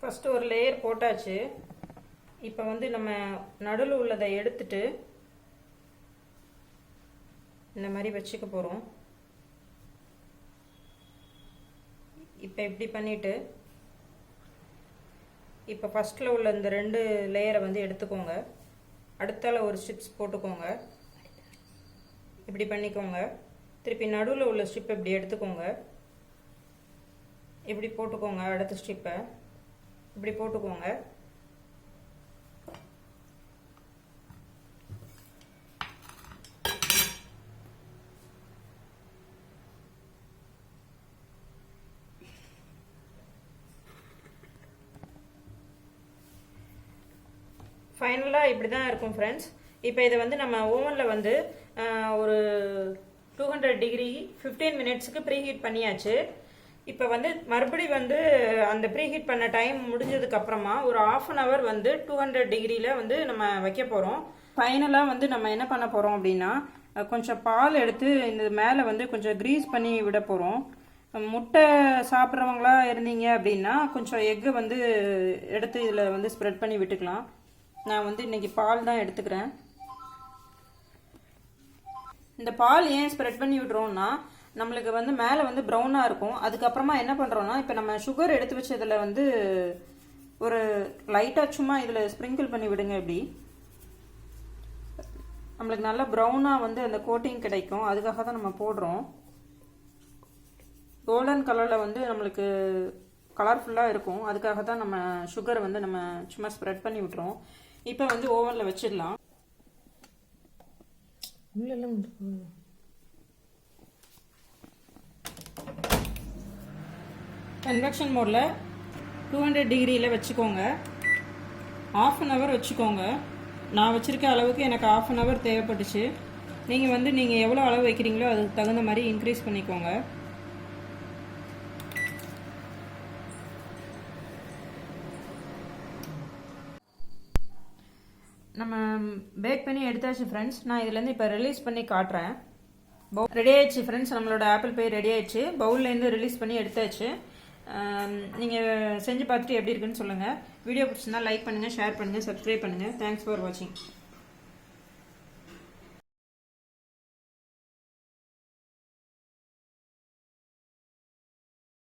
First ஒரு layer போட்டாச்சு. இப்போ வந்து நம்ம நடுவில் உள்ளதை எடுத்துட்டு இந்த மாதிரி வச்சுக்க போகிறோம். இப்போ இப்படி பண்ணிவிட்டு இப்போ ஃபஸ்ட்டில் உள்ள இந்த 2 லேயரை வந்து எடுத்துக்கோங்க. அடுத்தால ஒரு ஸ்ட்ரிப்ஸ் போட்டுக்கோங்க. இப்படி பண்ணிக்கோங்க. திருப்பி நடுவில் உள்ள ஸ்ட்ரிப்பை இப்படி எடுத்துக்கோங்க. இப்படி போட்டுக்கோங்க. அடுத்த ஸ்ட்ரிப்பை இப்படி போட்டுக்கோங்க. ஃபைனலாக இப்படி தான் இருக்கும் ஃப்ரெண்ட்ஸ். இப்போ இதை வந்து நம்ம ஓவனில் வந்து ஒரு 200 டிகிரி 15 மினிட்ஸுக்கு ப்ரீஹீட் பண்ணியாச்சு. இப்போ வந்து மறுபடி வந்து அந்த ப்ரீஹீட் பண்ண டைம் முடிஞ்சதுக்கப்புறமா ஒரு 1/2 hour வந்து 200 டிகிரியில் வந்து நம்ம வைக்க போகிறோம். ஃபைனலாக வந்து நம்ம என்ன பண்ண போகிறோம் அப்படின்னா, கொஞ்சம் பால் எடுத்து இந்த மேலே வந்து கொஞ்சம் க்ரீஸ் பண்ணி விட போகிறோம். முட்டை சாப்பிட்றவங்களா இருந்தீங்க அப்படின்னா கொஞ்சம் எக்கு வந்து எடுத்து இதில் வந்து ஸ்ப்ரெட் பண்ணி விட்டுக்கலாம். நான் வந்து இன்றைக்கி பால் தான் எடுத்துக்கிறேன். இந்த பால் ஏன் ஸ்ப்ரெட் பண்ணி விடுறோம்னா, நம்மளுக்கு வந்து மேலே வந்து ப்ரௌனாக இருக்கும். அதுக்கப்புறமா என்ன பண்ணுறோன்னா, இப்போ நம்ம சுகர் எடுத்து வச்சதில் வந்து ஒரு லைட்டாக சும்மா இதில் ஸ்ப்ரிங்கிள் பண்ணி விடுங்க. இப்படி நம்மளுக்கு நல்லா ப்ரௌனாக வந்து அந்த கோட்டிங் கிடைக்கும். அதுக்காக தான் நம்ம போடுறோம். கோல்டன் கலரில் வந்து நம்மளுக்கு கலர்ஃபுல்லாக இருக்கும். அதுக்காக தான் நம்ம சுகரை வந்து நம்ம சும்மா ஸ்ப்ரெட் பண்ணி விட்டுறோம். இப்போ வந்து ஓவனில் வச்சிடலாம். கன்வெக்ஷன் மோடில் 200 டிகிரியில் வச்சுக்கோங்க. 1/2 hour வச்சுக்கோங்க. நான் வச்சுருக்க அளவுக்கு எனக்கு 1/2 hour தேவைப்பட்டுச்சு. நீங்கள் எவ்வளோ அளவு வைக்கிறீங்களோ அதுக்கு தகுந்த மாதிரி இன்க்ரீஸ் பண்ணிக்கோங்க. நம்ம பேக் பண்ணி எடுத்தாச்சு ஃப்ரெண்ட்ஸ். நான் இதுலேருந்து இப்போ ரிலீஸ் பண்ணி காட்டுறேன். ரெடி ஆயிடுச்சு ஃப்ரெண்ட்ஸ். நம்மளோட ஆப்பிள் பை ரெடி ஆயிடுச்சு. பவுல்லேருந்து ரிலீஸ் பண்ணி எடுத்தாச்சு. நீங்கள் செஞ்சு பார்த்துட்டு எப்படி இருக்குன்னு சொல்லுங்கள். வீடியோ பிடிச்சிருந்தா லைக் பண்ணுங்கள், ஷேர் பண்ணுங்கள், சப்ஸ்கிரைப் பண்ணுங்கள். தேங்க்ஸ் ஃபார் வாட்சிங்.